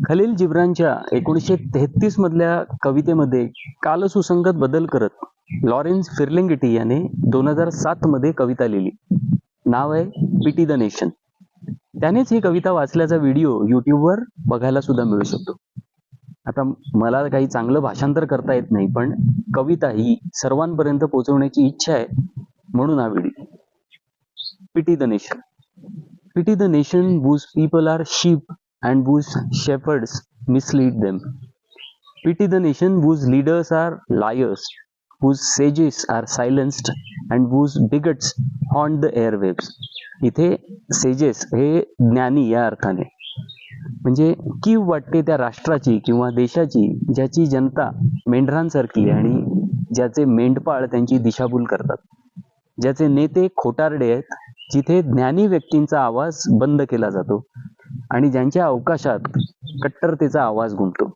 खलील जिब्रानच्या 1933 मधल्या कवितेमध्ये कालसुसंगत बदल करत लॉरेन्स फिर्लिंगिटी याने 2007 मध्ये कविता लिहिली. नाव आहे पिटी द नेशन. त्यानेच ही कविता वाचल्याचा व्हिडिओ युट्यूबवर बघायला सुद्धा मिळू शकतो. आता मला काही चांगलं भाषांतर करता येत नाही, पण कविता ही सर्वांपर्यंत पोहोचवण्याची इच्छा आहे, म्हणून हा video. Pity the nation. Pity the nation whose people are sheep and whose shepherds mislead them. Pity the nation whose leaders are liars, whose sages are silenced and whose bigots haunt the airwaves. इथे sages हे ज्ञानी या अर्थाने, म्हणजे कीव वाटते त्या राष्ट्राची किंवा देशाची ज्याची जनता मेंढरांसारखी आणि ज्याचे मेंढपाळ त्यांची दिशाभूल करतात, ज्याचे नेते खोटारडे आहेत, जिथे ज्ञानी व्यक्तींचा आवाज बंद केला जातो आणि ज्यांच्या अवकाशात कट्टरतेचा आवाज घुमतो.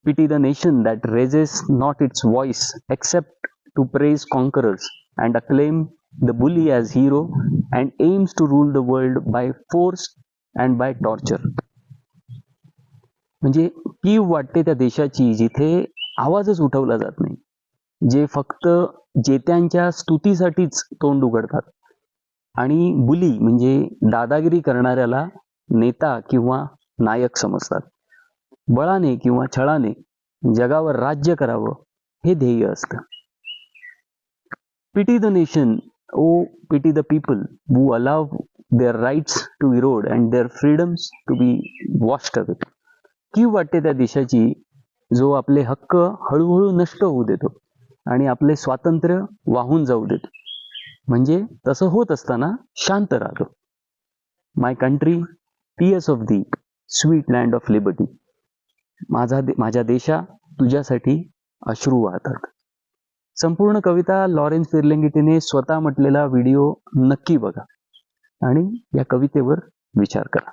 Pity the nation that raises not its voice except to praise conquerors and acclaim the bully as hero and aims to rule the world by force and by torture. म्हणजे कीव वाटते त्या देशाची जिथे आवाजच उठवला जात नाही, जे फक्त जेत्यांच्या स्तुतीसाठीच तोंड उघडतात आणि बुली म्हणजे दादागिरी करणाऱ्याला नेता किंवा नायक समजतात. बळाने किंवा छळाने जगावर राज्य करावं हे ध्येय असतं. Pity the nation, O pity the people who allow their rights to erode and their freedoms to be washed away. कीव वाटते त्या देशाची जो आपले हक्क हळूहळू नष्ट होऊ देतो आणि आपले स्वातंत्र्य वाहून जाऊ देतो, म्हणजे तसं होत असताना शांत राहतो. My country, tears of thee, sweet land of liberty. माझ्या देशा, तुझ्यासाठी अश्रू वाहतात. संपूर्ण कविता लॉरेन्स फिर्लिंगिटीने स्वतः म्हटलेला व्हिडिओ नक्की बघा आणि या कवितेवर विचार करा.